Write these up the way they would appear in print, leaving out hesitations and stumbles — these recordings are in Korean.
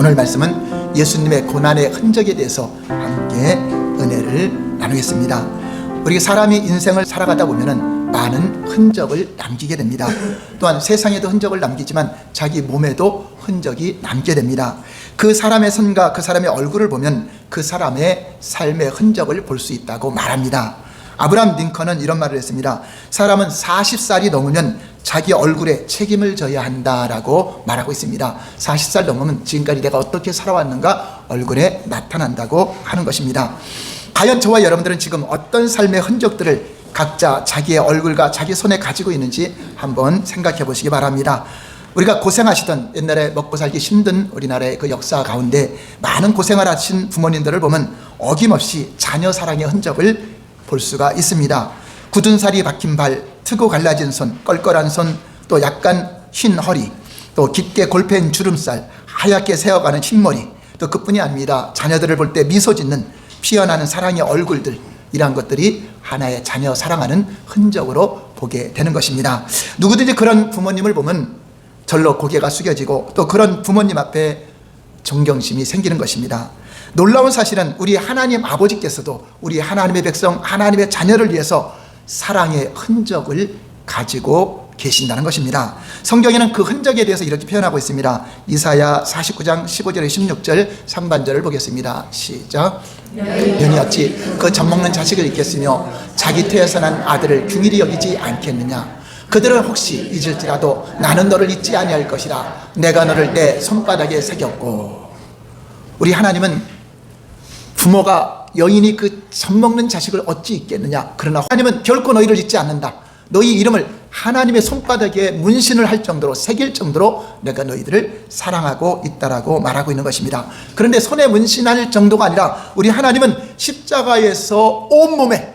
오늘 말씀은 예수님의 고난의 흔적에 대해서 함께 은혜를 나누겠습니다. 우리 사람이 인생을 살아가다 보면은 많은 흔적을 남기게 됩니다. 또한 세상에도 흔적을 남기지만 자기 몸에도 흔적이 남게 됩니다. 그 사람의 손과 그 사람의 얼굴을 보면 그 사람의 삶의 흔적을 볼 수 있다고 말합니다. 아브라함 링컨은 이런 말을 했습니다. 사람은 40살이 넘으면 자기 얼굴에 책임을 져야 한다라고 말하고 있습니다. 40살 넘으면 지금까지 내가 어떻게 살아왔는가 얼굴에 나타난다고 하는 것입니다. 과연 저와 여러분들은 지금 어떤 삶의 흔적들을 각자 자기의 얼굴과 자기 손에 가지고 있는지 한번 생각해 보시기 바랍니다. 우리가 고생하시던 옛날에 먹고 살기 힘든 우리나라의 그 역사 가운데 많은 고생을 하신 부모님들을 보면 어김없이 자녀 사랑의 흔적을 볼 수가 있습니다. 굳은 살이 박힌 발, 트고 갈라진 손, 껄껄한 손, 또 약간 흰 허리, 또 깊게 골팬 주름살, 하얗게 새어가는 흰머리, 또 그뿐이 아닙니다. 자녀들을 볼 때 미소 짓는 피어나는 사랑의 얼굴들, 이러한 것들이 하나의 자녀 사랑하는 흔적으로 보게 되는 것입니다. 누구든지 그런 부모님을 보면 절로 고개가 숙여지고 또 그런 부모님 앞에 존경심이 생기는 것입니다. 놀라운 사실은 우리 하나님 아버지께서도 우리 하나님의 백성, 하나님의 자녀를 위해서 사랑의 흔적을 가지고 계신다는 것입니다. 성경에는 그 흔적에 대해서 이렇게 표현하고 있습니다. 이사야 49장 15절에 16절 상반절을 보겠습니다. 시작. 년이 어찌 그 젖먹는 자식을 잊겠으며 자기 태에서 난 아들을 긍휼히 여기지 않겠느냐. 그들은 혹시 잊을지라도 나는 너를 잊지 아니할 것이라. 내가 너를 내 손바닥에 새겼고. 우리 하나님은 부모가 여인이 그 젖먹는 자식을 어찌 잊겠느냐. 그러나 하나님은 결코 너희를 잊지 않는다. 너희 이름을 하나님의 손바닥에 문신을 할 정도로 새길 정도로 내가 너희들을 사랑하고 있다라고 말하고 있는 것입니다. 그런데 손에 문신할 정도가 아니라 우리 하나님은 십자가에서 온몸에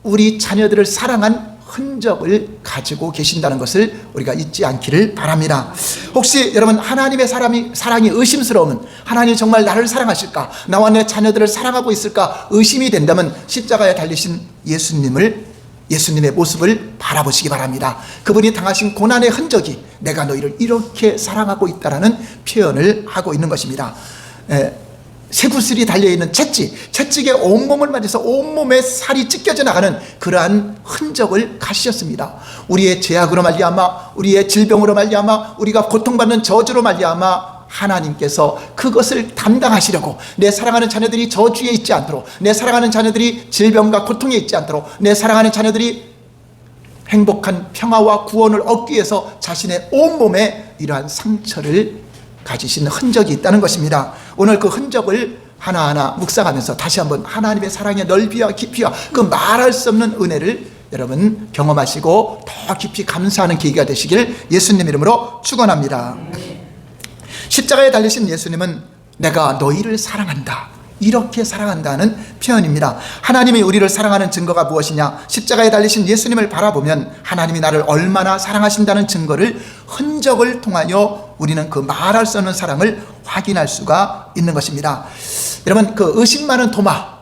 우리 자녀들을 사랑한 흔적을 가지고 계신다는 것을 우리가 잊지 않기를 바랍니다. 혹시 여러분 하나님의 사랑이 의심스러우면 하나님이 정말 나를 사랑하실까? 나와 내 자녀들을 사랑하고 있을까? 의심이 된다면 십자가에 달리신 예수님의 모습을 바라보시기 바랍니다. 그분이 당하신 고난의 흔적이 내가 너희를 이렇게 사랑하고 있다라는 표현을 하고 있는 것입니다. 쇠구슬이 달려있는 채찍에 온몸을 맞아서 온몸에 살이 찢겨져 나가는 그러한 흔적을 가지셨습니다. 우리의 죄악으로 말미암아, 우리의 질병으로 말미암아, 우리가 고통받는 저주로 말미암아 하나님께서 그것을 담당하시려고 내 사랑하는 자녀들이 저주에 있지 않도록, 내 사랑하는 자녀들이 질병과 고통에 있지 않도록, 내 사랑하는 자녀들이 행복한 평화와 구원을 얻기 위해서 자신의 온몸에 이러한 상처를 가지신 흔적이 있다는 것입니다. 오늘 그 흔적을 하나하나 묵상하면서 다시 한번 하나님의 사랑의 넓이와 깊이와 그 말할 수 없는 은혜를 여러분 경험하시고 더 깊이 감사하는 계기가 되시길 예수님 이름으로 축원합니다. 십자가에 달리신 예수님은 내가 너희를 사랑한다, 이렇게 사랑한다는 표현입니다. 하나님이 우리를 사랑하는 증거가 무엇이냐? 십자가에 달리신 예수님을 바라보면 하나님이 나를 얼마나 사랑하신다는 증거를, 흔적을 통하여 우리는 그 말할 수 없는 사랑을 확인할 수가 있는 것입니다. 여러분, 그 의심 많은 도마,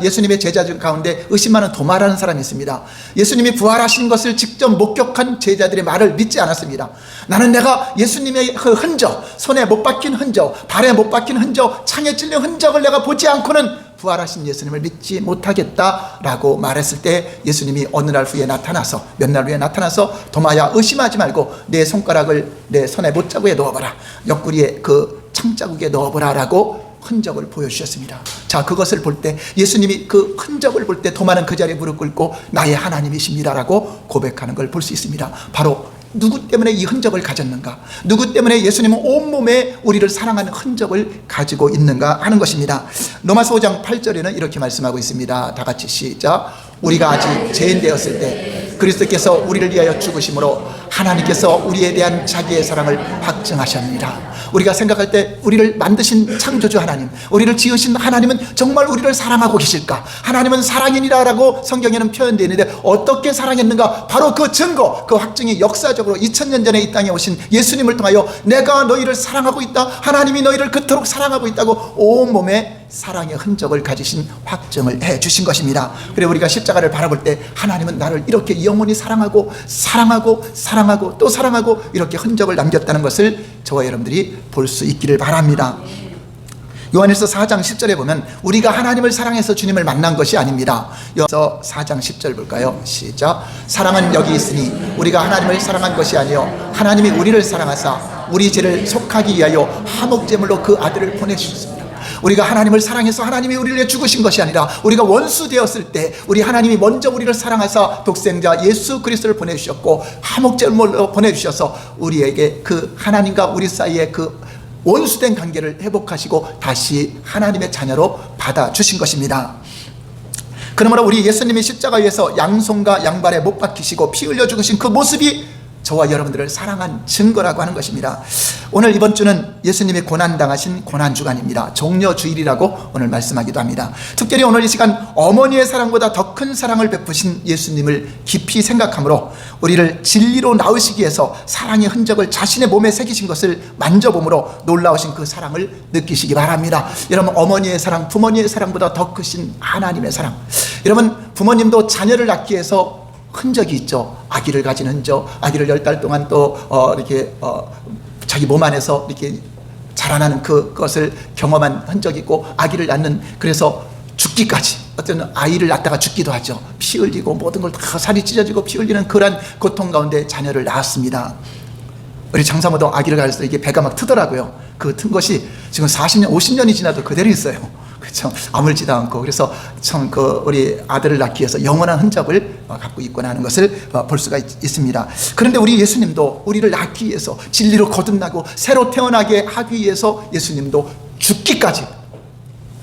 예수님의 제자들 가운데 의심 많은 도마라는 사람이 있습니다. 예수님이 부활하신 것을 직접 목격한 제자들의 말을 믿지 않았습니다. 나는 내가 예수님의 그 흔적, 손에 못 박힌 흔적, 발에 못 박힌 흔적, 창에 찔린 흔적을 내가 보지 않고는 부활하신 예수님을 믿지 못하겠다라고 말했을 때 예수님이 어느 날 후에 나타나서, 몇 날 후에 나타나서 도마야 의심하지 말고 내 손가락을 내 손에 못자국에 넣어봐라, 옆구리에 그 창자국에 넣어보라 라고 흔적을 보여주셨습니다. 자, 그것을 볼 때, 예수님이 그 흔적을 볼 때 도마는 그 자리에 무릎 꿇고 나의 하나님이십니다라고 고백하는 걸 볼 수 있습니다. 바로 누구 때문에 이 흔적을 가졌는가? 누구 때문에 예수님은 온몸에 우리를 사랑하는 흔적을 가지고 있는가 하는 것입니다. 로마서 5장 8절에는 이렇게 말씀하고 있습니다. 다 같이 시작. 우리가 아직 죄인 되었을 때 그리스도께서 우리를 위하여 죽으심으로 하나님께서 우리에 대한 자기의 사랑을 확증하셨느니라. 우리가 생각할 때 우리를 만드신 창조주 하나님, 우리를 지으신 하나님은 정말 우리를 사랑하고 계실까? 하나님은 사랑이니라라고 성경에는 표현되어 있는데 어떻게 사랑했는가? 바로 그 증거, 그 확증이 역사적으로 2000년 전에 이 땅에 오신 예수님을 통하여 내가 너희를 사랑하고 있다, 하나님이 너희를 그토록 사랑하고 있다고 온몸에 사랑의 흔적을 가지신 확증을 해 주신 것입니다. 그래 우리가 십자가를 바라볼 때 하나님은 나를 이렇게 영원히 사랑하고 사랑하고 또 사랑하고 이렇게 흔적을 남겼다는 것을 저와 여러분들이 볼 수 있기를 바랍니다. 요한일서 4장 10절에 보면 우리가 하나님을 사랑해서 주님을 만난 것이 아닙니다. 요한일서 4장 10절 볼까요? 시작. 사랑은 여기 있으니 우리가 하나님을 사랑한 것이 아니요 하나님이 우리를 사랑하사 우리 죄를 속하기 위하여 화목제물로 그 아들을 보내주셨습니다. 우리가 하나님을 사랑해서 하나님이 우리를 위해 죽으신 것이 아니라 우리가 원수 되었을 때 우리 하나님이 먼저 우리를 사랑하사 독생자 예수 그리스도를 보내주셨고 화목제물로 보내주셔서 우리에게 그 하나님과 우리 사이에 그 원수된 관계를 회복하시고 다시 하나님의 자녀로 받아주신 것입니다. 그러므로 우리 예수님이 십자가 위에서 양손과 양발에 못 박히시고 피 흘려 죽으신 그 모습이 저와 여러분들을 사랑한 증거라고 하는 것입니다. 오늘 이번 주는 예수님이 고난당하신 고난주간입니다. 종려주일이라고 오늘 말씀하기도 합니다. 특별히 오늘 이 시간 어머니의 사랑보다 더 큰 사랑을 베푸신 예수님을 깊이 생각하므로 우리를 진리로 낳으시기 위해서 사랑의 흔적을 자신의 몸에 새기신 것을 만져봄으로 놀라우신 그 사랑을 느끼시기 바랍니다. 여러분, 어머니의 사랑, 부모님의 사랑보다 더 크신 하나님의 사랑. 여러분, 부모님도 자녀를 낳기 위해서 흔적이 있죠. 아기를 가진 흔적, 아기를 10달 동안 또 자기 몸 안에서 이렇게 자라나는 그것을 경험한 흔적이 있고, 아기를 낳는, 그래서 죽기까지, 어떤 아이를 낳다가 죽기도 하죠. 피 흘리고 모든 걸 다 살이 찢어지고 피 흘리는 그런 고통 가운데 자녀를 낳았습니다. 우리 장사모도 아기를 가졌을 때 이게 배가 막 트더라고요. 그 튼 것이 지금 40년, 50년이 지나도 그대로 있어요. 그렇죠. 아물지도 않고. 그래서 참 우리 아들을 낳기 위해서 영원한 흔적을 갖고 있구나 하는 것을 볼 수가 있습니다. 그런데 우리 예수님도 우리를 낳기 위해서 진리로 거듭나고 새로 태어나게 하기 위해서 예수님도 죽기까지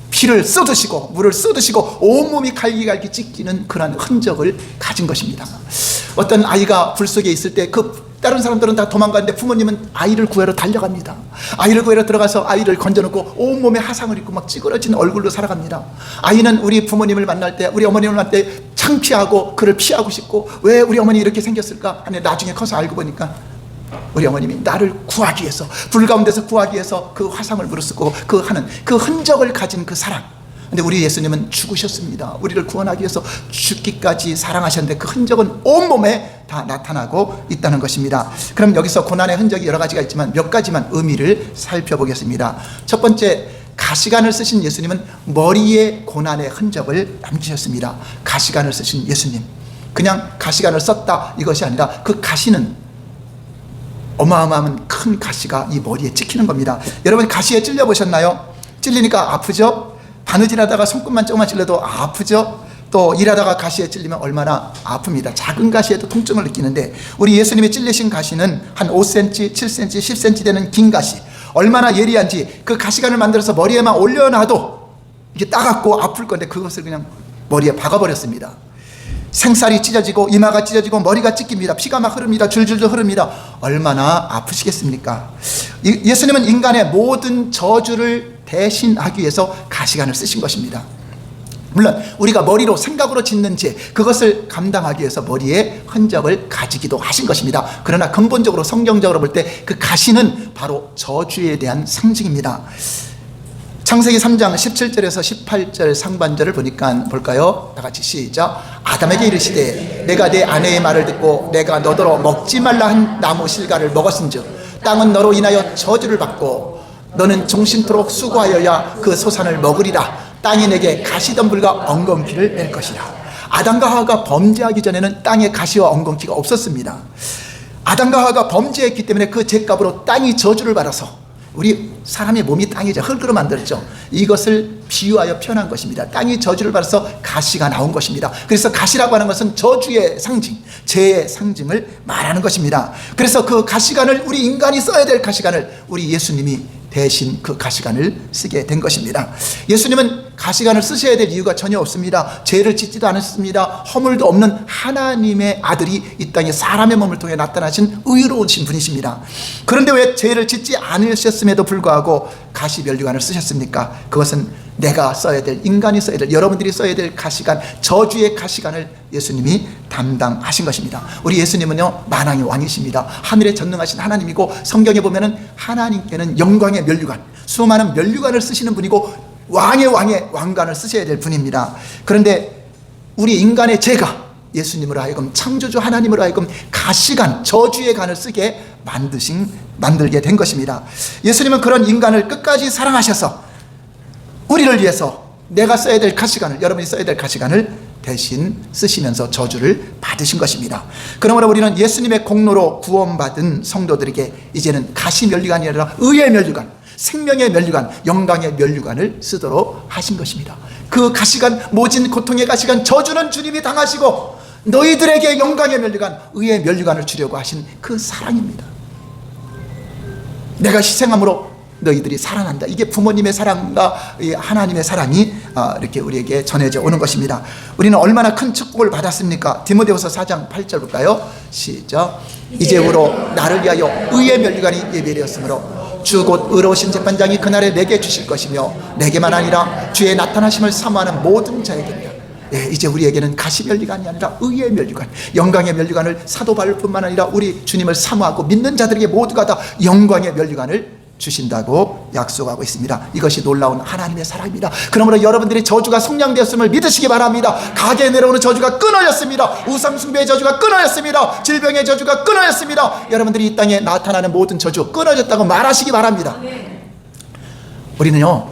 피를 쏟으시고 물을 쏟으시고 온몸이 갈기갈기 찢기는 그런 흔적을 가진 것입니다. 어떤 아이가 불 속에 있을 때 다른 사람들은 다 도망가는데 부모님은 아이를 구하러 달려갑니다. 아이를 구하러 들어가서 아이를 건져놓고 온몸에 화상을 입고 막 찌그러진 얼굴로 살아갑니다. 아이는 우리 부모님을 만날 때, 우리 어머님을 만날 때 창피하고 그를 피하고 싶고, 왜 우리 어머니 이렇게 생겼을까 하니 나중에 커서 알고 보니까 우리 어머님이 나를 구하기 위해서, 불 가운데서 구하기 위해서 그 화상을 무릅쓰고 하는 그 흔적을 가진 그 사랑. 근데 우리 예수님은 죽으셨습니다. 우리를 구원하기 위해서 죽기까지 사랑하셨는데 그 흔적은 온몸에 다 나타나고 있다는 것입니다. 그럼 여기서 고난의 흔적이 여러 가지가 있지만 몇 가지만 의미를 살펴보겠습니다. 첫 번째, 가시관을 쓰신 예수님은 머리에 고난의 흔적을 남기셨습니다. 가시관을 쓰신 예수님, 그냥 가시관을 썼다 이것이 아니라 그 가시는 어마어마한 큰 가시가 이 머리에 찍히는 겁니다. 여러분, 가시에 찔려 보셨나요? 찔리니까 아프죠? 바느질하다가 손끝만 조금만 찔러도 아프죠? 또 일하다가 가시에 찔리면 얼마나 아픕니다. 작은 가시에도 통증을 느끼는데, 우리 예수님이 찔리신 가시는 한 5cm, 7cm, 10cm 되는 긴 가시, 얼마나 예리한지 그 가시관을 만들어서 머리에만 올려놔도 이게 따갑고 아플 건데 그것을 그냥 머리에 박아버렸습니다. 생살이 찢어지고 이마가 찢어지고 머리가 찢깁니다. 피가 막 흐릅니다. 줄줄줄 흐릅니다. 얼마나 아프시겠습니까? 예수님은 인간의 모든 저주를 대신하기 위해서 가시관을 쓰신 것입니다. 물론 우리가 머리로 생각으로 짓는 죄, 그것을 감당하기 위해서 머리에 흔적을 가지기도 하신 것입니다. 그러나 근본적으로 성경적으로 볼 때 그 가시는 바로 저주에 대한 상징입니다. 창세기 3장 17절에서 18절 상반절을 보니까 볼까요? 다 같이 시작. 아담에게 이르시되 내가 내 아내의 말을 듣고 내가 너더러 먹지 말라 한 나무 실과를 먹었은즉 땅은 너로 인하여 저주를 받고 너는 종신토록 수고하여야 그 소산을 먹으리라. 땅이 내게 가시덤불과 엉겅퀴를 낼 것이라. 아담과 하와가 범죄하기 전에는 땅에 가시와 엉겅퀴가 없었습니다. 아담과 하와가 범죄했기 때문에 그 죄값으로 땅이 저주를 받아서, 우리 사람의 몸이 땅이죠. 흙으로 만들었죠. 이것을 비유하여 표현한 것입니다. 땅이 저주를 받아서 가시가 나온 것입니다. 그래서 가시라고 하는 것은 저주의 상징, 죄의 상징을 말하는 것입니다. 그래서 그 가시관을, 우리 인간이 써야 될 가시관을 우리 예수님이 대신 그 가시관을 쓰게 된 것입니다. 예수님은 가시관을 쓰셔야 될 이유가 전혀 없습니다. 죄를 짓지도 않았습니다. 허물도 없는 하나님의 아들이 이 땅에 사람의 몸을 통해 나타나신 의로우신 분이십니다. 그런데 왜 죄를 짓지 않으셨음에도 불구하고 가시면류관을 쓰셨습니까? 그것은 내가 써야 될, 인간이 써야 될, 여러분들이 써야 될 가시관, 저주의 가시관을 예수님이 담당하신 것입니다. 우리 예수님은요, 만왕의 왕이십니다. 하늘에 전능하신 하나님이고, 성경에 보면은 하나님께는 영광의 면류관, 수많은 면류관을 쓰시는 분이고 왕의 왕관을 쓰셔야 될 분입니다. 그런데 우리 인간의 죄가, 예수님으로 하여금, 창조주 하나님으로 하여금 가시관, 저주의 간을 쓰게 만들게 된 것입니다. 예수님은 그런 인간을 끝까지 사랑하셔서 우리를 위해서 내가 써야 될 가시관을, 여러분이 써야 될 가시관을 대신 쓰시면서 저주를 받으신 것입니다. 그러므로 우리는 예수님의 공로로 구원받은 성도들에게 이제는 가시 면류관이 아니라 의의 면류관, 생명의 면류관, 영광의 면류관을 쓰도록 하신 것입니다. 그 가시관, 모진 고통의 가시관, 저주는 주님이 당하시고 너희들에게 영광의 면류관, 의의 면류관을 주려고 하신 그 사랑입니다. 내가 희생함으로 너희들이 살아난다. 이게 부모님의 사랑과 하나님의 사랑이 이렇게 우리에게 전해져 오는 것입니다. 우리는 얼마나 큰 축복을 받았습니까? 디모데후서 4장 8절 볼까요? 시작. 이제후로 나를 위하여 의의 면류관이 예비되었으므로 주 곧 의로우신 재판장이 그날에 내게 주실 것이며 내게만 아니라 주의 나타나심을 사모하는 모든 자에게입니다. 이제 우리에게는 가시 면류관이 아니라 의의 면류관, 영광의 면류관을 사도 바울뿐만 아니라 우리 주님을 사모하고 믿는 자들에게 모두가 다 영광의 면류관을 주신다고 약속하고 있습니다. 이것이 놀라운 하나님의 사랑입니다. 그러므로 여러분들이 저주가 성량되었음을 믿으시기 바랍니다. 가게에 내려오는 저주가 끊어졌습니다. 우상숭배의 저주가 끊어졌습니다. 질병의 저주가 끊어졌습니다. 여러분들이 이 땅에 나타나는 모든 저주 끊어졌다고 말하시기 바랍니다. 우리는요,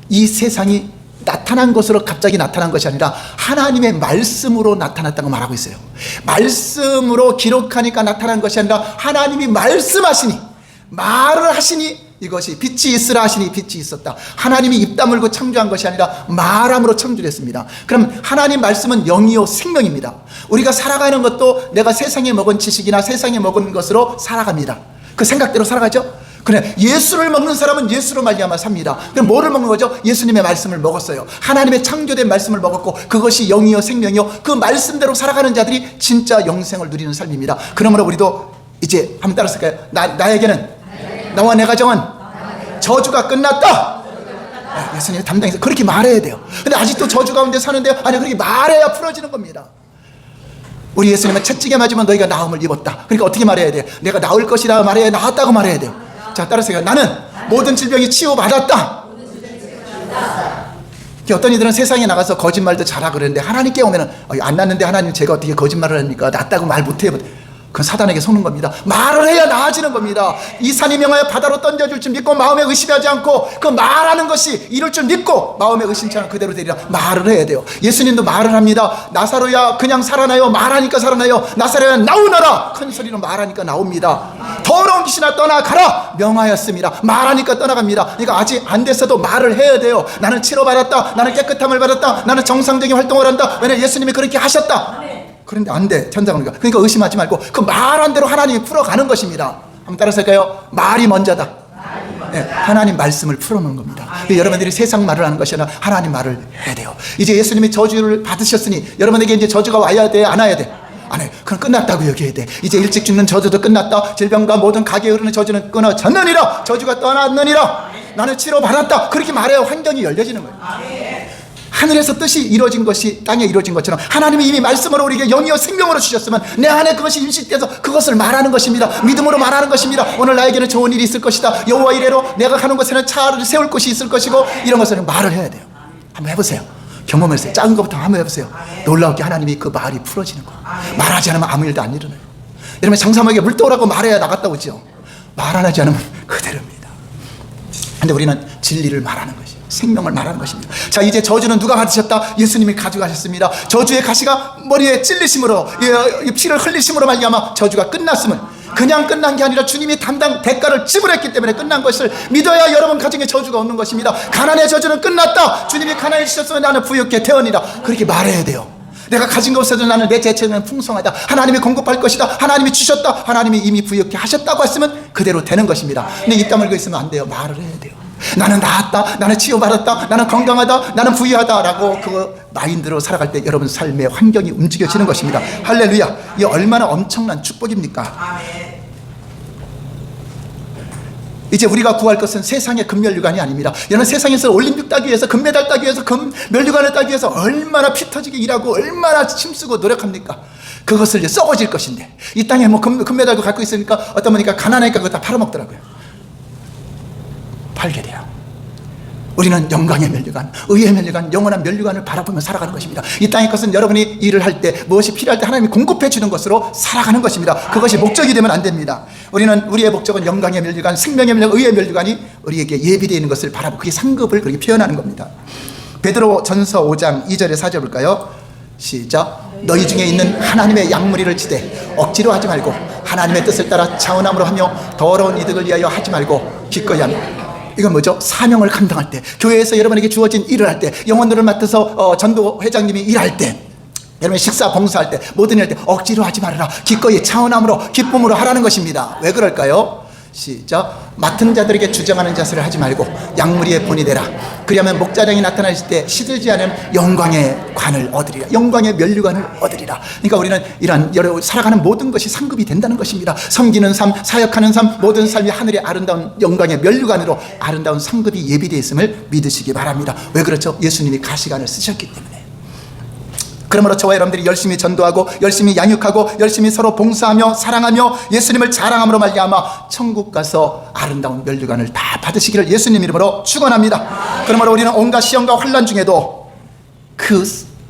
이 세상이 나타난 것으로 갑자기 나타난 것이 아니라 하나님의 말씀으로 나타났다고 말하고 있어요. 말씀으로 기록하니까 나타난 것이 아니라 하나님이 말씀하시니, 말을 하시니 이것이 빛이 있으라 하시니 빛이 있었다. 하나님이 입 다물고 창조한 것이 아니라 말함으로 창조했습니다. 그럼 하나님 말씀은 영이요 생명입니다. 우리가 살아가는 것도 내가 세상에 먹은 지식이나 세상에 먹은 것으로 살아갑니다. 그 생각대로 살아가죠. 그래, 예수를 먹는 사람은 예수로 말미암아 삽니다. 그럼 뭐를 먹는 거죠? 예수님의 말씀을 먹었어요. 하나님의 창조된 말씀을 먹었고 그것이 영이요 생명이요, 그 말씀대로 살아가는 자들이 진짜 영생을 누리는 삶입니다. 그러므로 우리도 이제 한번 따라서까요? 나에게는, 나와 내 가정은 저주가 끝났다. 예수님이 담당해서 그렇게 말해야 돼요. 근데 아직도 저주 가운데 사는데요, 아니 그렇게 말해야 풀어지는 겁니다. 우리 예수님은 채찍에 맞으면 너희가 나음을 입었다. 그러니까 어떻게 말해야 돼요? 내가 나을 것이라 말해야, 나았다고 말해야 돼요. 자, 따라서요. 나는 모든 질병이 치유받았다. 어떤 이들은 세상에 나가서 거짓말도 잘하고 그러는데 하나님께 오면은 안 낫는데 하나님 제가 어떻게 거짓말을 합니까? 낫다고 말 못해요. 그건 사단에게 속는 겁니다. 말을 해야 나아지는 겁니다. 이 산이 명하여 바다로 던져줄 줄 믿고 마음에 의심하지 않고 그 말하는 것이 이룰 줄 믿고 마음에 의심치 않고 그대로 되리라. 말을 해야 돼요. 예수님도 말을 합니다. 나사로야 그냥 살아나요. 말하니까 살아나요. 나사로야 나오너라. 큰 소리로 말하니까 나옵니다. 더러운 귀신아 떠나가라 명하였습니다. 말하니까 떠나갑니다. 그러니까 아직 안 됐어도 말을 해야 돼요. 나는 치료받았다. 나는 깨끗함을 받았다. 나는 정상적인 활동을 한다. 왜냐하면 예수님이 그렇게 하셨다. 그런데 안 돼. 천장은. 그러니까 의심하지 말고 그 말한 대로 하나님이 풀어가는 것입니다. 한번 따라서 할까요? 말이 먼저다. 네, 하나님 말씀을 풀어놓은 겁니다. 여러분들이 세상 말을 하는 것이 아니라 하나님 말을 해야 돼요. 이제 예수님이 저주를 받으셨으니 여러분에게 이제 저주가 와야 돼? 안 와야 돼? 안 해요. 그럼 끝났다고 여겨야 돼. 이제 일찍 죽는 저주도 끝났다. 질병과 모든 가게에 흐르는 저주는 끊어졌느니라. 저주가 떠났느니라. 나는 치료받았다. 그렇게 말해야 환경이 열려지는 거예요. 하늘에서 뜻이 이루어진 것이 땅에 이루어진 것처럼 하나님이 이미 말씀으로 우리에게 영이요 생명으로 주셨으면 내 안에 그것이 임식돼서 그것을 말하는 것입니다. 믿음으로 말하는 것입니다. 오늘 나에게는 좋은 일이 있을 것이다. 여호와 이래로 내가 가는 곳에는 차를 세울 곳이 있을 것이고 이런 것을 말을 해야 돼요. 한번 해보세요. 경험해보세요. 작은 것부터 한번 해보세요. 놀라웠게 하나님이 그 말이 풀어지는 거예요. 말하지 않으면 아무 일도 안 일어나요. 여러분 장사모에게 물 떠오라고 말해야 나갔다 오죠. 말 안 하지 않으면 그대로입니다. 근데 우리는 진리를 말하는 것이에요. 생명을 말하는 것입니다. 자, 이제 저주는 누가 받으셨다? 예수님이 가져가셨습니다. 저주의 가시가 머리에 찔리심으로, 피를 흘리심으로 말미암아 저주가 끝났음은 그냥 끝난 게 아니라 주님이 담당 대가를 지불했기 때문에 끝난 것을 믿어야 여러분 가정에 저주가 없는 것입니다. 가난의 저주는 끝났다. 주님이 가난해 주셨으면 나는 부유케 되었니라. 그렇게 말해야 돼요. 내가 가진 것에도 나는 내 재체는 풍성하다. 하나님이 공급할 것이다. 하나님이 주셨다. 하나님이 이미 부유케 하셨다고 했으면 그대로 되는 것입니다. 근데 입 다물고 있으면 안 돼요. 말을 해야 돼요. 나는 나았다. 나는 치유받았다. 나는 건강하다. 나는 부유하다. 라고 그 마인드로 살아갈 때 여러분 삶의 환경이 움직여지는 것입니다. 할렐루야. 이 얼마나 엄청난 축복입니까? 이제 우리가 구할 것은 세상의 금면류관이 아닙니다. 여러분 세상에서 올림픽 따기 위해서 금메달 따기 위해서 금면류관을 따기 위해서 얼마나 피 터지게 일하고 얼마나 힘쓰고 노력합니까? 그것을 이제 썩어질 것인데 이 땅에 뭐 금메달도 갖고 있으니까 어떤 분이니까 가난하니까 그거 다 팔아먹더라고요. 팔게 돼요. 우리는 영광의 면류관, 의의 면류관, 영원한 면류관을 바라보며 살아가는 것입니다. 이 땅의 것은 여러분이 일을 할 때, 무엇이 필요할 때 하나님이 공급해 주는 것으로 살아가는 것입니다. 그것이 목적이 되면 안 됩니다. 우리의 목적은 영광의 면류관, 생명의 면류관, 의의 면류관이 우리에게 예비되어 있는 것을 바라보고 그게 상급을 그렇게 표현하는 겁니다. 베드로 전서 5장 2절에 4절 볼까요? 시작. 너희 중에 있는 하나님의 양무리를 치되 억지로 하지 말고 하나님의 뜻을 따라 차원함으로 하며 더러운 이득을 위하여 하지 말고 기꺼이 하며. 이건 뭐죠? 사명을 감당할 때, 교회에서 여러분에게 주어진 일을 할 때, 영혼들을 맡아서 전도 회장님이 일할 때, 여러분이 식사 봉사할 때, 모든 일 할 때 억지로 하지 말아라. 기꺼이 차원함으로 기쁨으로 하라는 것입니다. 왜 그럴까요? 시작. 맡은 자들에게 주장하는 자세를 하지 말고 양무리의 본이 되라. 그리하면 목자장이 나타나실 때 시들지 않은 영광의 관을 얻으리라. 영광의 면류관을 얻으리라. 그러니까 우리는 이런 여러 살아가는 모든 것이 상급이 된다는 것입니다. 섬기는 삶, 사역하는 삶, 모든 삶이 하늘의 아름다운 영광의 면류관으로 아름다운 상급이 예비되어 있음을 믿으시기 바랍니다. 왜 그렇죠? 예수님이 가시관을 쓰셨기 때문에. 그러므로 저와 여러분들이 열심히 전도하고 열심히 양육하고 열심히 서로 봉사하며 사랑하며 예수님을 자랑함으로 말미암아 천국 가서 아름다운 면류관을 다 받으시기를 예수님 이름으로 축원합니다. 그러므로 우리는 온갖 시험과 환난 중에도 그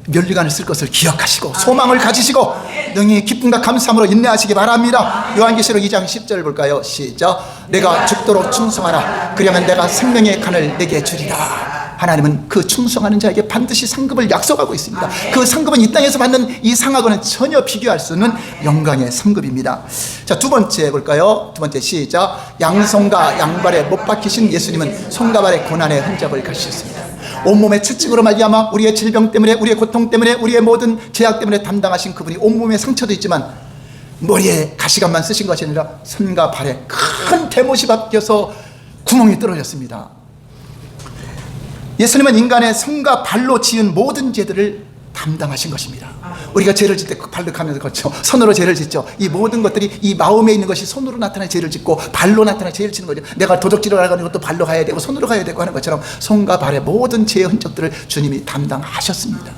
면류관을 쓸 것을 기억하시고 소망을 가지시고 능히 기쁨과 감사함으로 인내하시기 바랍니다. 요한계시록 2장 10절 볼까요? 시작. 내가 죽도록 충성하라. 그러면 내가 생명의 칸을 내게 주리라. 하나님은 그 충성하는 자에게 반드시 상급을 약속하고 있습니다. 그 상급은 이 땅에서 받는 이 상하고는 전혀 비교할 수 없는 영광의 상급입니다. 자, 두 번째 볼까요? 두 번째 시작. 양손과 양발에 못 박히신 예수님은 손과 발의 고난의 흔적을 가지셨습니다. 온몸의 채찍으로 말미암아 우리의 질병 때문에, 우리의 고통 때문에, 우리의 모든 죄악 때문에 담당하신 그분이 온몸에 상처도 있지만 머리에 가시관만 쓰신 것이 아니라 손과 발에 큰 대못이 박혀서 구멍이 뚫어졌습니다. 예수님은 인간의 손과 발로 지은 모든 죄들을 담당하신 것입니다. 우리가 죄를 짓 때 발로 가면서 그렇죠. 손으로 죄를 짓죠. 이 모든 것들이 이 마음에 있는 것이 손으로 나타나 죄를 짓고 발로 나타나 죄를 짓는 거죠. 내가 도적질을 하는 것도 발로 가야 되고 손으로 가야 되고 하는 것처럼 손과 발의 모든 죄의 흔적들을 주님이 담당하셨습니다.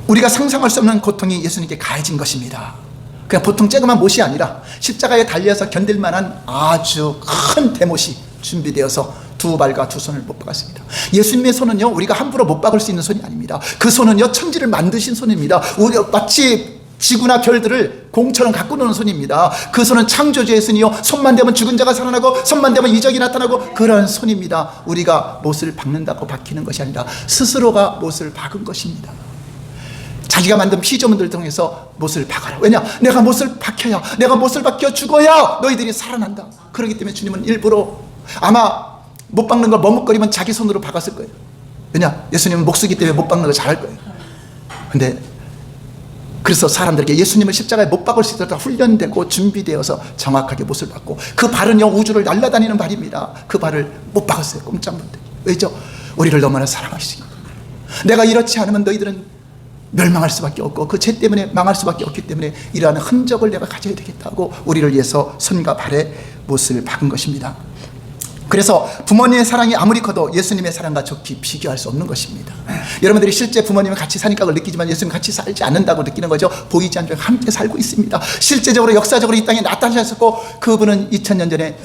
우리가 상상할 수 없는 고통이 예수님께 가해진 것입니다. 그냥 보통 쬐그만 못이 아니라 십자가에 달려서 견딜 만한 아주 큰 대못이 준비되어서 두 발과 두 손을 못 박았습니다. 예수님의 손은요, 우리가 함부로 못 박을 수 있는 손이 아닙니다. 그 손은요, 천지를 만드신 손입니다. 마치 지구나 별들을 공처럼 갖고 노는 손입니다. 그 손은 창조주의 손이요, 손만 대면 죽은 자가 살아나고 손만 대면 이적이 나타나고 그런 손입니다. 우리가 못을 박는다고 박히는 것이 아니라 스스로가 못을 박은 것입니다. 자기가 만든 피조물들을 통해서 못을 박아라. 왜냐? 내가 못을 박혀야, 내가 못을 박혀 죽어야 너희들이 살아난다. 그렇기 때문에 주님은 일부러 아마 못 박는 걸 머뭇거리면 자기 손으로 박았을 거예요. 왜냐? 예수님은 목수기 때문에 못 박는 걸 잘할 거예요. 근데 그래서 사람들에게 예수님을 십자가에 못 박을 수 있도록 훈련되고 준비되어서 정확하게 못을 박고, 그 발은요, 우주를 날아다니는 발입니다. 그 발을 못 박았어요. 꼼짝 못해. 왜죠? 우리를 너무나 사랑하시기 때문에. 내가 이렇지 않으면 너희들은 멸망할 수밖에 없고 그 죄 때문에 망할 수밖에 없기 때문에 이러한 흔적을 내가 가져야 되겠다고 우리를 위해서 손과 발에 못을 박은 것입니다. 그래서 부모님의 사랑이 아무리 커도 예수님의 사랑과 좋게 비교할 수 없는 것입니다. 여러분들이 실제 부모님과 같이 사니까 그걸 느끼지만 예수님 같이 살지 않는다고 느끼는 거죠. 보이지 않지만 함께 살고 있습니다. 실제적으로 역사적으로 이 땅에 나타나셨고 그분은 2000년 전에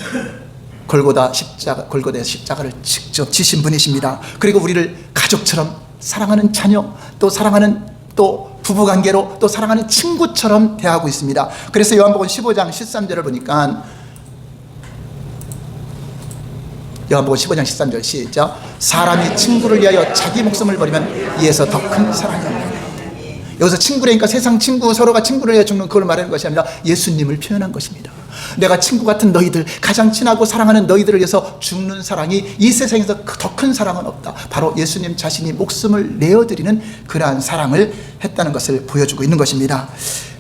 골고다의 십자가를 직접 지신 분이십니다. 그리고 우리를 가족처럼 사랑하는 자녀, 또 사랑하는 또 부부관계로 또 사랑하는 친구처럼 대하고 있습니다. 그래서 요한복음 15장 13절을 보니까, 요한복음 15장 13절 시작. 사람이 친구를 위하여 자기 목숨을 버리면 이에서 더 큰 사랑이 없느니라. 여기서 친구라니까 세상 친구, 서로가 친구를 위해 죽는 그걸 말하는 것이 아니라 예수님을 표현한 것입니다. 내가 친구 같은 너희들, 가장 친하고 사랑하는 너희들을 위해서 죽는 사랑이 이 세상에서 더 큰 사랑은 없다. 바로 예수님 자신이 목숨을 내어드리는 그러한 사랑을 했다는 것을 보여주고 있는 것입니다.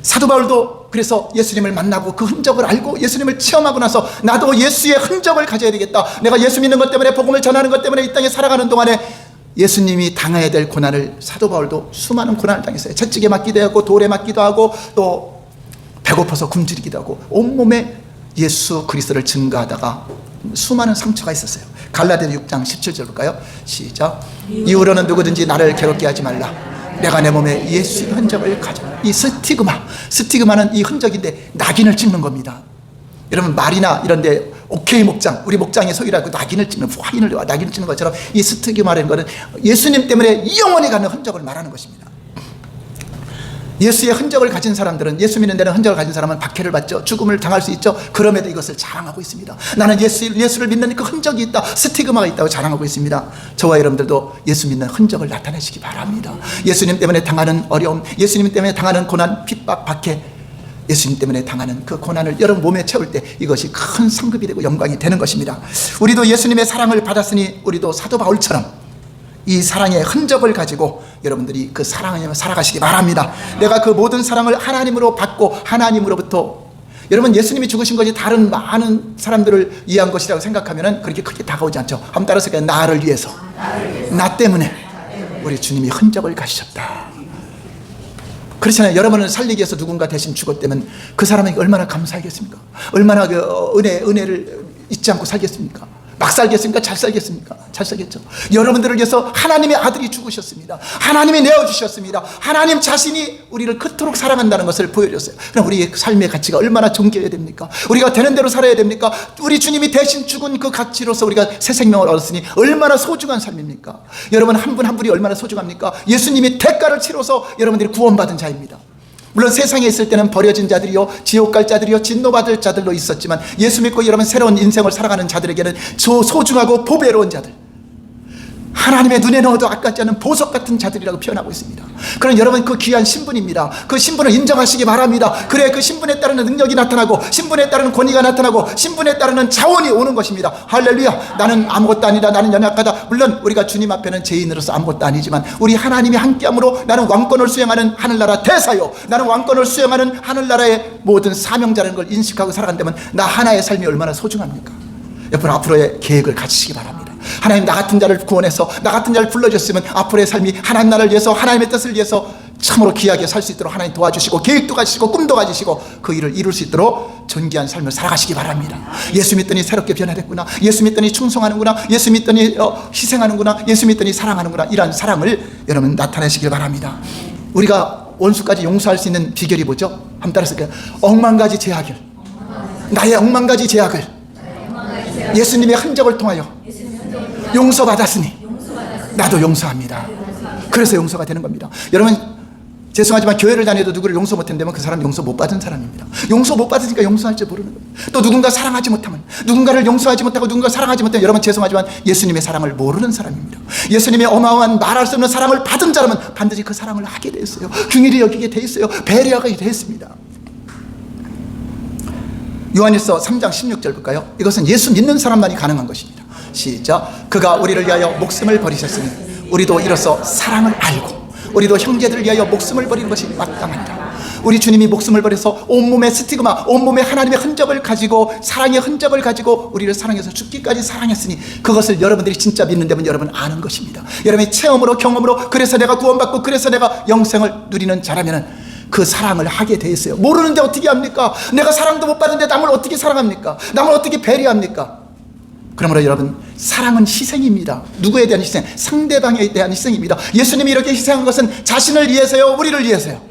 사도 바울도 그래서 예수님을 만나고 그 흔적을 알고 예수님을 체험하고 나서 나도 예수의 흔적을 가져야 되겠다. 내가 예수 믿는 것 때문에, 복음을 전하는 것 때문에 이 땅에 살아가는 동안에 예수님이 당해야 될 고난을, 사도 바울도 수많은 고난을 당했어요. 채찍에 맞기도 하고 돌에 맞기도 하고 또 배고파서 굶주리기도 하고 온몸에 예수 그리스도를 증거하다가 수많은 상처가 있었어요. 갈라디아 6장 17절 볼까요? 시작. 이후로는 누구든지 나를 괴롭게 하지 말라. 내가 내 몸에 예수의 흔적을 가져라. 이 스티그마는 이 흔적인데 낙인을 찍는 겁니다. 여러분 말이나 이런 데 오케이 목장, 우리 목장의 소유라고 낙인을 찍는, 낙인을 찍는 것처럼 이 스티그마라는 것은 예수님 때문에 영원히 가는 흔적을 말하는 것입니다. 예수의 흔적을 가진 사람들은, 예수 믿는 데는 흔적을 가진 사람은 박해를 받죠. 죽음을 당할 수 있죠. 그럼에도 이것을 자랑하고 있습니다. 나는 예수를 믿는 그 흔적이 있다, 스티그마가 있다고 자랑하고 있습니다. 저와 여러분들도 예수 믿는 흔적을 나타내시기 바랍니다. 예수님 때문에 당하는 어려움, 예수님 때문에 당하는 고난, 핍박, 박해, 예수님 때문에 당하는 그 고난을 여러분 몸에 채울 때 이것이 큰 상급이 되고 영광이 되는 것입니다. 우리도 예수님의 사랑을 받았으니 우리도 사도 바울처럼 이 사랑의 흔적을 가지고 여러분들이 그 사랑을 살아가시기 바랍니다. 내가 그 모든 사랑을 하나님으로 받고 하나님으로부터, 여러분 예수님이 죽으신 것이 다른 많은 사람들을 위한 것이라고 생각하면 그렇게 크게 다가오지 않죠. 한번 따라서 그냥 나를 위해서, 나 때문에 우리 주님이 흔적을 가지셨다. 그렇잖아요. 여러분을 살리기 위해서 누군가 대신 죽었다면 그 사람에게 얼마나 감사하겠습니까? 얼마나 그 은혜를 잊지 않고 살겠습니까? 막 살겠습니까? 잘 살겠습니까? 잘 살겠죠. 여러분들을 위해서 하나님의 아들이 죽으셨습니다. 하나님이 내어주셨습니다. 하나님 자신이 우리를 그토록 사랑한다는 것을 보여줬어요. 그럼 우리의 삶의 가치가 얼마나 존귀해야 됩니까? 우리가 되는 대로 살아야 됩니까? 우리 주님이 대신 죽은 그 가치로서 우리가 새 생명을 얻었으니 얼마나 소중한 삶입니까? 여러분 한 분 한 분이 얼마나 소중합니까? 예수님이 대가를 치러서 여러분들이 구원받은 자입니다. 물론 세상에 있을 때는 버려진 자들이요, 지옥 갈 자들이요, 진노받을 자들로 있었지만 예수 믿고 여러분 새로운 인생을 살아가는 자들에게는 소중하고 보배로운 자들, 하나님의 눈에 넣어도 아깝지 않은 보석 같은 자들이라고 표현하고 있습니다. 그럼 여러분 그 귀한 신분입니다. 그 신분을 인정하시기 바랍니다. 그래 그 신분에 따르는 능력이 나타나고 신분에 따르는 권위가 나타나고 신분에 따르는 자원이 오는 것입니다. 할렐루야. 나는 아무것도 아니다, 나는 연약하다. 물론 우리가 주님 앞에는 죄인으로서 아무것도 아니지만 우리 하나님이 함께함으로 나는 왕권을 수행하는 하늘나라 대사요, 나는 왕권을 수행하는 하늘나라의 모든 사명자라는 걸 인식하고 살아간다면 나 하나의 삶이 얼마나 소중합니까? 여러분 앞으로의 계획을 가지시기 바랍니다. 하나님 나 같은 자를 구원해서 나 같은 자를 불러줬으면 앞으로의 삶이 하나님 나라를 위해서, 하나님의 뜻을 위해서 참으로 귀하게 살 수 있도록 하나님 도와주시고 계획도 가지시고 꿈도 가지시고 그 일을 이룰 수 있도록 존귀한 삶을 살아가시기 바랍니다. 예수 믿더니 새롭게 변화됐구나, 예수 믿더니 충성하는구나, 예수 믿더니 희생하는구나, 예수 믿더니 사랑하는구나, 이러한 사랑을 여러분 나타내시길 바랍니다. 우리가 원수까지 용서할 수 있는 비결이 뭐죠? 한번 따라서 억만 가지 제약을, 나의 억만 가지 제약을 예수님의 흔적을 통하여 용서받았으니 나도 용서합니다. 그래서 용서가 되는 겁니다. 여러분 죄송하지만 교회를 다녀도 누구를 용서 못한다면 그 사람은 용서 못 받은 사람입니다. 용서 못 받으니까 용서할 줄 모르는 겁니다. 또 누군가 사랑하지 못하면, 누군가를 용서하지 못하고 누군가 사랑하지 못하면 여러분 죄송하지만 예수님의 사랑을 모르는 사람입니다. 예수님의 어마어마한 말할 수 없는 사랑을 받은 자라면 반드시 그 사랑을 하게 돼 있어요. 긍휼히 여기게 돼 있어요. 배려하게 돼 있습니다. 요한일서 3장 16절 볼까요? 이것은 예수 믿는 사람만이 가능한 것입니다. 시작. 그가 우리를 위하여 목숨을 버리셨으니 우리도 이로써 사랑을 알고 우리도 형제들을 위하여 목숨을 버리는 것이 마땅하다. 우리 주님이 목숨을 버려서 온몸의 스티그마, 온몸의 하나님의 흔적을 가지고, 사랑의 흔적을 가지고 우리를 사랑해서 죽기까지 사랑했으니 그것을 여러분들이 진짜 믿는다면 여러분 아는 것입니다. 여러분이 체험으로, 경험으로, 그래서 내가 구원받고 그래서 내가 영생을 누리는 자라면은 그 사랑을 하게 돼 있어요. 모르는데 어떻게 합니까? 내가 사랑도 못 받는데 남을 어떻게 사랑합니까? 남을 어떻게 배려합니까? 그러므로 여러분 사랑은 희생입니다. 누구에 대한 희생? 상대방에 대한 희생입니다. 예수님이 이렇게 희생한 것은 자신을 위해서요, 우리를 위해서요,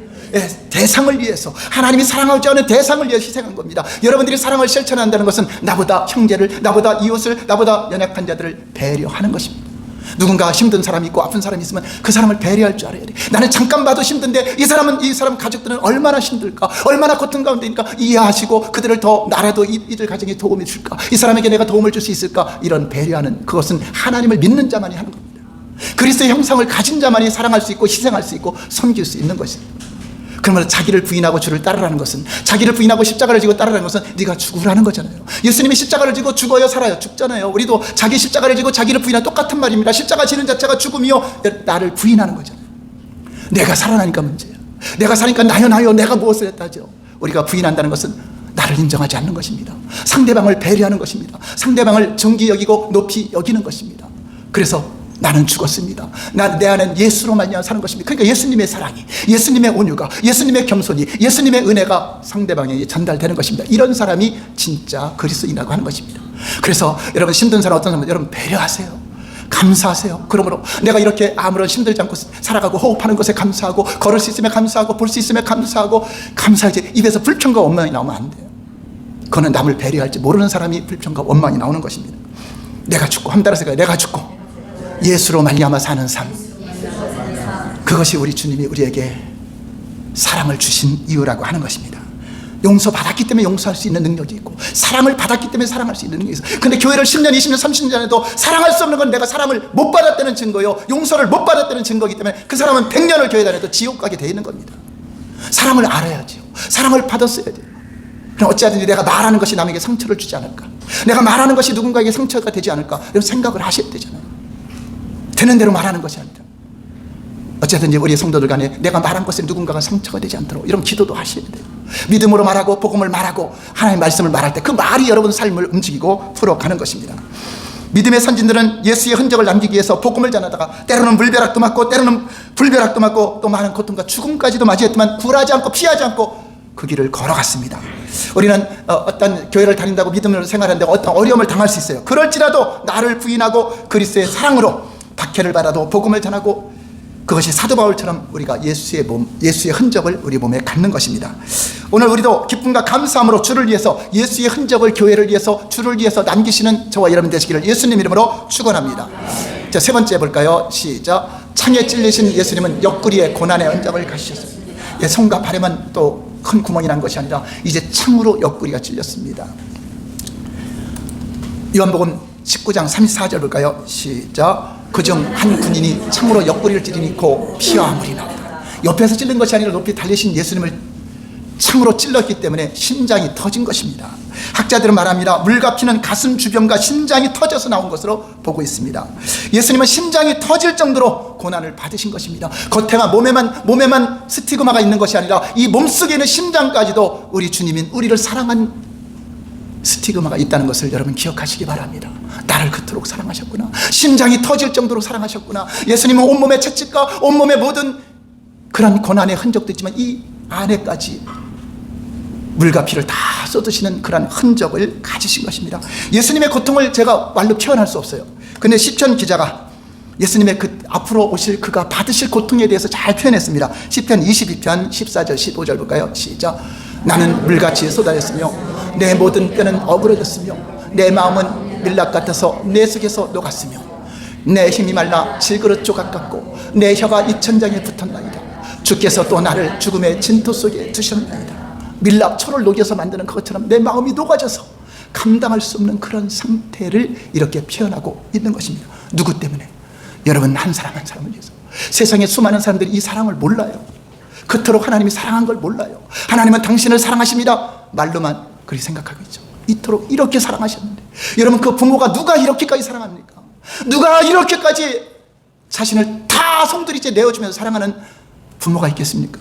대상을 위해서, 하나님이 사랑하지 않은 대상을 위해서 희생한 겁니다. 여러분들이 사랑을 실천한다는 것은 나보다 형제를, 나보다 이웃을, 나보다 연약한 자들을 배려하는 것입니다. 누군가 힘든 사람이 있고 아픈 사람이 있으면 그 사람을 배려할 줄 알아야 돼. 나는 잠깐 봐도 힘든데 이 사람 가족들은 얼마나 힘들까, 얼마나 고통 가운데니까 이해하시고 그들을 더 나라도 이들 가정에 도움이 줄까, 이 사람에게 내가 도움을 줄 수 있을까, 이런 배려하는 그것은 하나님을 믿는 자만이 하는 겁니다. 그리스도의 형상을 가진 자만이 사랑할 수 있고 희생할 수 있고 섬길 수 있는 것입니다. 그러면 자기를 부인하고 주를 따르라는 것은, 자기를 부인하고 십자가를 지고 따르라는 것은 네가 죽으라는 거잖아요. 예수님이 십자가를 지고 죽어요, 살아요? 죽잖아요. 우리도 자기 십자가를 지고 자기를 부인하는 똑같은 말입니다. 십자가 지는 자체가 죽음이요, 나를 부인하는 거잖아요. 내가 살아나니까 문제야. 내가 사니까 나요 내가 무엇을 했다죠. 우리가 부인한다는 것은 나를 인정하지 않는 것입니다. 상대방을 배려하는 것입니다. 상대방을 존귀 여기고 높이 여기는 것입니다. 그래서 나는 죽었습니다. 내 안엔 예수로 말미암아 사는 것입니다. 그러니까 예수님의 사랑이, 예수님의 온유가, 예수님의 겸손이, 예수님의 은혜가 상대방에게 전달되는 것입니다. 이런 사람이 진짜 그리스도인이라고 하는 것입니다. 그래서 여러분 힘든 사람, 어떤 사람, 여러분 배려하세요. 감사하세요. 그러므로 내가 이렇게 아무런 힘들지 않고 살아가고 호흡하는 것에 감사하고, 걸을 수 있으면 감사하고, 볼 수 있으면 감사하고, 감사하지 입에서 불평과 원망이 나오면 안 돼요. 그거는 남을 배려할지 모르는 사람이 불평과 원망이 나오는 것입니다. 내가 죽고 한 달에 내가 죽고 예수로 말미암아 사는 삶, 그것이 우리 주님이 우리에게 사랑을 주신 이유라고 하는 것입니다. 용서받았기 때문에 용서할 수 있는 능력이 있고, 사랑을 받았기 때문에 사랑할 수 있는 능력이 있어요. 근데 교회를 10년, 20년, 30년 해도 사랑할 수 없는 건 내가 사랑을 못 받았다는 증거요, 용서를 못 받았다는 증거이기 때문에 그 사람은 100년을 교회 다녀도 지옥 가게 되어 있는 겁니다. 사랑을 알아야죠. 사랑을 받았어야 돼요. 그럼 어찌하든지 내가 말하는 것이 남에게 상처를 주지 않을까, 내가 말하는 것이 누군가에게 상처가 되지 않을까, 이런 생각을 하셔야 되잖아요. 되는 대로 말하는 것이 아니다. 어쨌든지 우리 성도들 간에 내가 말한 것에 누군가가 상처가 되지 않도록 이런 기도도 하셔야 돼요. 믿음으로 말하고 복음을 말하고 하나님의 말씀을 말할 때 그 말이 여러분 삶을 움직이고 풀어가는 것입니다. 믿음의 선진들은 예수의 흔적을 남기기 위해서 복음을 전하다가 때로는 물벼락도 맞고 때로는 불벼락도 맞고 또 많은 고통과 죽음까지도 맞이했지만 굴하지 않고 피하지 않고 그 길을 걸어갔습니다. 우리는 어떤 교회를 다닌다고 믿음으로 생활하는데 어떤 어려움을 당할 수 있어요. 그럴지라도 나를 부인하고 그리스도의 사랑으로 박해를 받아도 복음을 전하고, 그것이 사도 바울처럼 우리가 예수의 몸, 예수의 흔적을 우리 몸에 갖는 것입니다. 오늘 우리도 기쁨과 감사함으로 주를 위해서, 예수의 흔적을 교회를 위해서, 주를 위해서 남기시는 저와 여러분 되시기를 예수님 이름으로 축원합니다. 자, 세 번째 볼까요? 시작. 창에 찔리신 예수님은 옆구리에 고난의 흔적을 가지셨습니다. 예, 손과 발에만 또 큰 구멍이 난 것이 아니라 이제 창으로 옆구리가 찔렸습니다. 요한복음 19장 34절 볼까요? 시작. 그중 한 군인이 창으로 옆구리를 찌르니 고 피와 물이 나오더라. 옆에서 찔린 것이 아니라 높이 달리신 예수님을 창으로 찔렀기 때문에 심장이 터진 것입니다. 학자들은 말합니다. 물과 피는 가슴 주변과 심장이 터져서 나온 것으로 보고 있습니다. 예수님은 심장이 터질 정도로 고난을 받으신 것입니다. 겉에만 몸에만 스티그마가 있는 것이 아니라 이 몸속에 있는 심장까지도 우리 주님인 우리를 사랑한 스티그마가 있다는 것을 여러분 기억하시기 바랍니다. 나를 그토록 사랑하셨구나. 심장이 터질 정도로 사랑하셨구나. 예수님은 온몸의 채찍과 온몸의 모든 그런 고난의 흔적도 있지만 이 안에까지 물과 피를 다 쏟으시는 그런 흔적을 가지신 것입니다. 예수님의 고통을 제가 말로 표현할 수 없어요. 근데 시편 기자가 예수님의 그 앞으로 오실 그가 받으실 고통에 대해서 잘 표현했습니다. 시편 22편 14절 15절 볼까요? 시작. 나는 물같이 쏟아졌으며 내 모든 뼈는 어그러졌으며 내 마음은 밀랍 같아서 내 속에서 녹았으며 내 힘이 말라 질그릇 조각 같고 내 혀가 이 천장에 붙었나이다. 주께서 또 나를 죽음의 진토 속에 두셨나이다. 밀랍 초를 녹여서 만드는 그것처럼 내 마음이 녹아져서 감당할 수 없는 그런 상태를 이렇게 표현하고 있는 것입니다. 누구 때문에? 여러분 한 사람 한 사람을 위해서. 세상에 수많은 사람들이 이 사랑을 몰라요. 그토록 하나님이 사랑한 걸 몰라요. 하나님은 당신을 사랑하십니다. 말로만 그렇게 생각하고 있죠. 이토록 이렇게 사랑하셨는데, 여러분 그 부모가 누가 이렇게까지 사랑합니까? 누가 이렇게까지 자신을 다 송두리째 내어주면서 사랑하는 부모가 있겠습니까?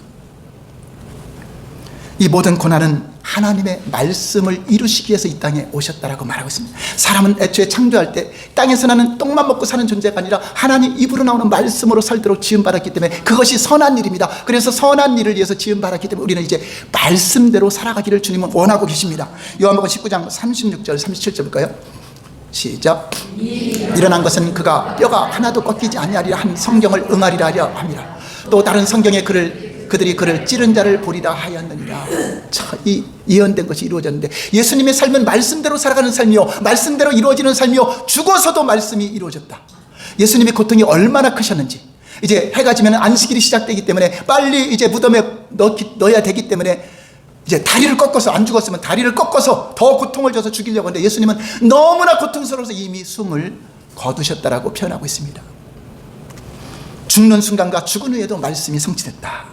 이 모든 고난은 하나님의 말씀을 이루시기 위해서 이 땅에 오셨다라고 말하고 있습니다. 사람은 애초에 창조할 때 땅에서 나는 떡만 먹고 사는 존재가 아니라 하나님 입으로 나오는 말씀으로 살도록 지음받았기 때문에 그것이 선한 일입니다. 그래서 선한 일을 위해서 지음받았기 때문에 우리는 이제 말씀대로 살아가기를 주님은 원하고 계십니다. 요한복음 19장 36절 37절 볼까요? 시작. 일어난 것은 그가 뼈가 하나도 꺾이지 아니하리라 한 성경을 응하리라 하려 함이라. 또 다른 성경에 그들이 그를 찌른 자를 보리라 하였느니라. 자, 이 예언된 것이 이루어졌는데 예수님의 삶은 말씀대로 살아가는 삶이요, 말씀대로 이루어지는 삶이요, 죽어서도 말씀이 이루어졌다. 예수님의 고통이 얼마나 크셨는지. 이제 해가 지면 안식일이 시작되기 때문에 빨리 이제 무덤에 넣어야 되기 때문에 이제 다리를 꺾어서, 안 죽었으면 다리를 꺾어서 더 고통을 줘서 죽이려고 하는데 예수님은 너무나 고통스러워서 이미 숨을 거두셨다라고 표현하고 있습니다. 죽는 순간과 죽은 후에도 말씀이 성취됐다.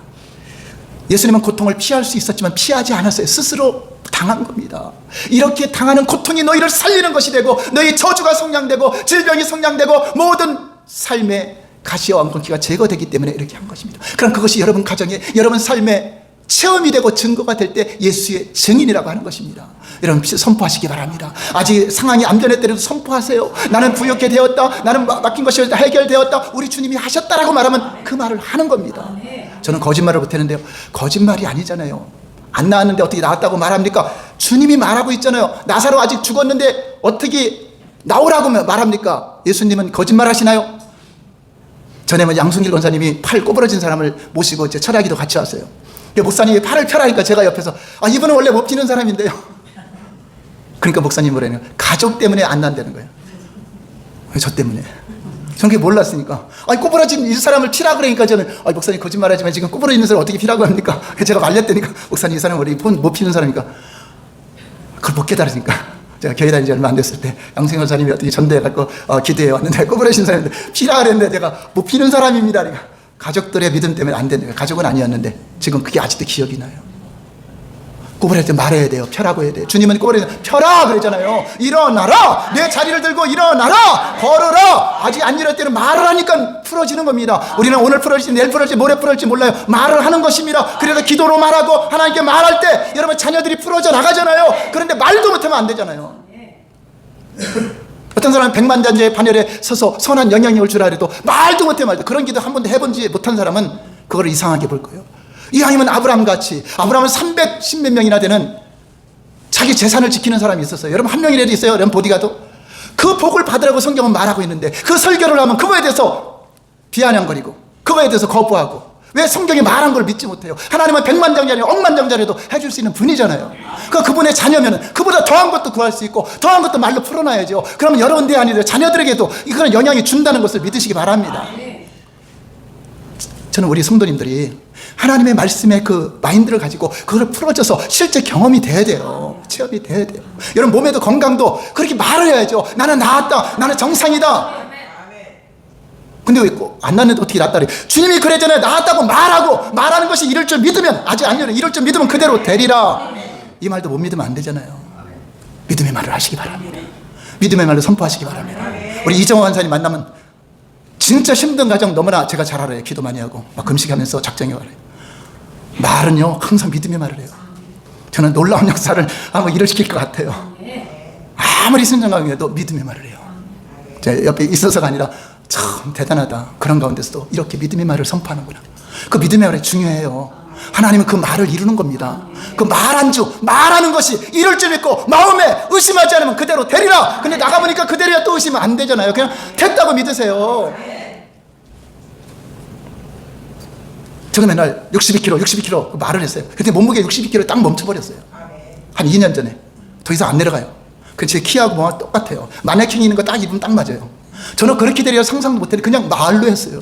예수님은 고통을 피할 수 있었지만 피하지 않았어요. 스스로 당한 겁니다. 이렇게 당하는 고통이 너희를 살리는 것이 되고 너희 저주가 성량되고 질병이 성량되고 모든 삶의 가시와 왕권기가 제거되기 때문에 이렇게 한 것입니다. 그럼 그것이 여러분 가정에, 여러분 삶에 체험이 되고 증거가 될 때 예수의 증인이라고 하는 것입니다. 여러분 선포하시기 바랍니다. 아직 상황이 안 변했더라도 선포하세요. 나는 부욕해 되었다, 나는 맡긴 것이 해결되었다, 우리 주님이 하셨다라고 말하면 그 말을 하는 겁니다. 저는 거짓말을 못했는데요, 거짓말이 아니잖아요. 안 나왔는데 어떻게 나왔다고 말합니까? 주님이 말하고 있잖아요. 나사로 아직 죽었는데 어떻게 나오라고 말합니까? 예수님은 거짓말 하시나요? 전에 양순길 권사님이 팔 꼬부러진 사람을 모시고 제 철야기도 같이 왔어요. 목사님이 팔을 펴라니까 제가 옆에서 이분은 원래 못 피는 사람인데요, 그러니까 목사님 뭐래요? 가족 때문에 안 난다는 거예요. 왜 저 때문에? 저는 그게 몰랐으니까. 아니, 꼬부라진 이 사람을 피라 그러니까 저는, 목사님 거짓말하지만 지금 꼬부러 있는 사람 어떻게 피라고 합니까? 제가 말렸다니까, 목사님 이 사람 우리 못 피는 사람이니까. 그걸 못 깨달으니까. 제가 교회 다닌 지 얼마 안 됐을 때 양생원사님이 어떻게 전도해갖고 기도해 왔는데 꼬부라진 사람인데 피라 그랬는데 제가 못 피는 사람입니다. 그러니까 가족들의 믿음 때문에 안 된다. 가족은 아니었는데 지금 그게 아직도 기억이 나요. 꼬부랄 때 말해야 돼요. 펴라고 해야 돼요. 주님은 꼬부랄 때 펴라 그랬잖아요. 일어나라. 내 자리를 들고 일어나라. 걸어라. 아직 안 일어날 때는 말을 하니까 풀어지는 겁니다. 우리는 오늘 풀어질지 내일 풀어질지 모레 풀어질지 몰라요. 말을 하는 것입니다. 그래서 기도로 말하고 하나님께 말할 때 여러분 자녀들이 풀어져 나가잖아요. 그런데 말도 못하면 안 되잖아요. 어떤 사람은 백만장자의 반열에 서서 선한 영향이 올 줄 알아도 말도 못해 말도 그런 기도 한 번도 해본지 못한 사람은 그걸 이상하게 볼 거예요. 이왕이면 아브라함같이, 아브라함은 310몇 명이나 되는 자기 재산을 지키는 사람이 있었어요. 여러분 한 명이라도 있어요? 여러분 보디가드? 그 복을 받으라고 성경은 말하고 있는데 그 설교를 하면 그거에 대해서 비아냥거리고 그거에 대해서 거부하고 왜 성경이 말한 걸 믿지 못해요? 하나님은 백만장자니 억만장자라도 해줄 수 있는 분이잖아요. 그분의 자녀면은 그보다 더한 것도 구할 수 있고 더한 것도 말로 풀어놔야죠. 그러면 여러분 대 아니라 자녀들에게도 이거는 영향이 준다는 것을 믿으시기 바랍니다. 저는 우리 성도님들이 하나님의 말씀의 그 마인드를 가지고 그걸 풀어줘서 실제 경험이 돼야 돼요. 체험이 돼야 돼요. 여러분 몸에도 건강도 그렇게 말을 해야죠. 나는 나았다. 나는 정상이다. 근데 왜 안 났는데 어떻게 낫다 그래? 주님이 그랬잖아요. 나았다고 말하고 말하는 것이 이럴 줄 믿으면 아직 안 이뤄. 이럴 줄 믿으면 그대로 되리라. 이 말도 못 믿으면 안 되잖아요. 믿음의 말을 하시기 바랍니다. 믿음의 말을 선포하시기 바랍니다. 우리 이정호 원사님 만나면 진짜 힘든 가정 너무나 제가 잘 알아요. 기도 많이 하고 막 금식하면서 작정해 와요. 말은요 항상 믿음의 말을 해요. 저는 놀라운 역사를 한번 일으킬 것 같아요. 아무리 순정하게도 믿음의 말을 해요. 제 옆에 있어서가 아니라 참 대단하다. 그런 가운데서도 이렇게 믿음의 말을 선포하는구나. 그 믿음의 말이 중요해요. 하나님은 그 말을 이루는 겁니다. 그 말하는 것이 이룰 줄 믿고 마음에 의심하지 않으면 그대로 되리라. 근데 나가보니까 그대로야 또 의심은 안 되잖아요. 그냥 됐다고 믿으세요. 제가 맨날 62kg 말을 했어요. 그때 몸무게 62kg 딱 멈춰버렸어요. 한 2년 전에. 더 이상 안 내려가요. 제 키하고 뭐가 똑같아요. 마네킹 있는 거 딱 입으면 딱 맞아요. 저는 그렇게 되려 상상도 못했는데 그냥 말로 했어요.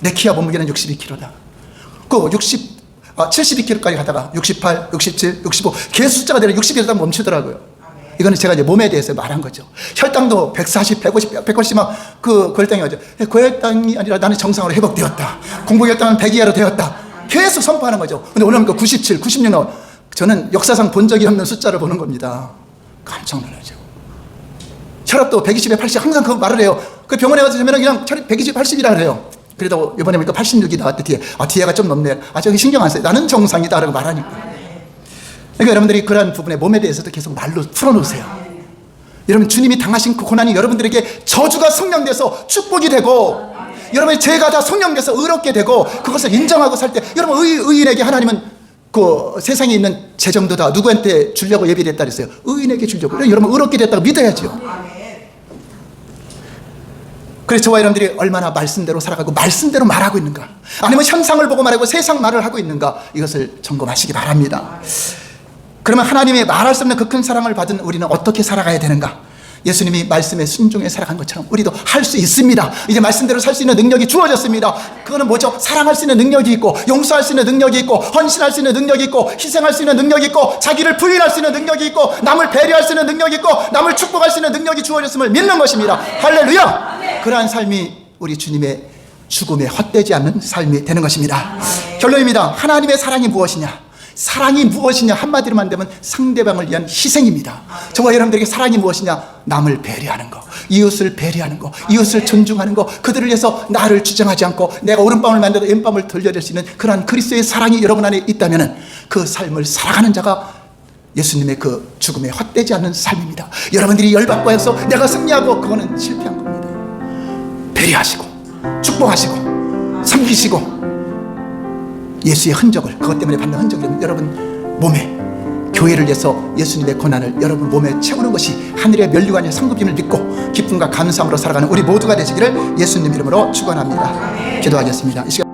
내 키와 몸무게는 62kg다. 그 72kg까지 가다가 68, 67, 65 개숫자가 되려 60에서 딱 멈추더라고요. 이거는 제가 이제 몸에 대해서 말한 거죠. 혈당도 140, 150 막 그 혈당이 가죠. 그 혈당이 아니라 나는 정상으로 회복되었다. 공복 혈당은 100 이하로 되었다. 계속 선포하는 거죠. 근데 오늘 보니까 97, 96 나와. 저는 역사상 본 적이 없는 숫자를 보는 겁니다. 깜짝 놀라죠. 혈압도 120에 80 항상 그 말을 해요. 그 병원에 가서 보면 그냥 혈압 120, 80이라 그래요. 그러다 이번에 보니까 86이 나왔대 뒤에. 뒤에가 좀 높네. 저기 신경 안 써요. 나는 정상이다 라고 말하니까. 그러니까 여러분들이 그런 부분에 몸에 대해서도 계속 말로 풀어놓으세요. 여러분 주님이 당하신 그 고난이 여러분들에게 저주가 성령돼서 축복이 되고 여러분의 죄가 다 성령돼서 의롭게 되고 그것을 인정하고 살 때 여러분 의인에게 하나님은 그 세상에 있는 재정도 다 누구한테 주려고 예비됐다 그랬어요. 의인에게 주려고. 여러분 의롭게 됐다고 믿어야죠. 그래서 저와 여러분들이 얼마나 말씀대로 살아가고 말씀대로 말하고 있는가, 아니면 현상을 보고 말하고 세상 말을 하고 있는가, 이것을 점검하시기 바랍니다. 그러면 하나님의 말할 수 없는 그 큰 사랑을 받은 우리는 어떻게 살아가야 되는가? 예수님이 말씀에 순종해 살아간 것처럼 우리도 할 수 있습니다. 이제 말씀대로 살 수 있는 능력이 주어졌습니다. 그거는 뭐죠? 사랑할 수 있는 능력이 있고, 용서할 수 있는 능력이 있고, 헌신할 수 있는 능력이 있고, 희생할 수 있는 능력이 있고, 자기를 부인할 수 있는 능력이 있고, 남을 배려할 수 있는 능력이 있고, 남을 축복할 수 있는 능력이 주어졌음을 믿는 것입니다. 할렐루야! 그러한 삶이 우리 주님의 죽음에 헛되지 않는 삶이 되는 것입니다. 결론입니다. 하나님의 사랑이 무엇이냐? 사랑이 무엇이냐? 한마디로 만들면 상대방을 위한 희생입니다. 저와 여러분들에게 사랑이 무엇이냐? 남을 배려하는 거, 이웃을 배려하는 거, 이웃을 존중하는 거, 그들을 위해서 나를 주장하지 않고 내가 오른밤을 만들어도 왼밤을 돌려줄 수 있는 그러한 그리스도의 사랑이 여러분 안에 있다면 그 삶을 살아가는 자가 예수님의 그 죽음에 헛되지 않는 삶입니다. 여러분들이 열받고 해서 내가 승리하고 그거는 실패한 겁니다. 배려하시고 축복하시고 섬기시고 예수의 흔적을, 그것 때문에 받는 흔적을 여러분 몸에, 교회를 위해서 예수님의 고난을 여러분 몸에 채우는 것이 하늘의 면류관의 상급임을 믿고 기쁨과 감사함으로 살아가는 우리 모두가 되시기를 예수님 이름으로 축원합니다. 기도하겠습니다. 이 시간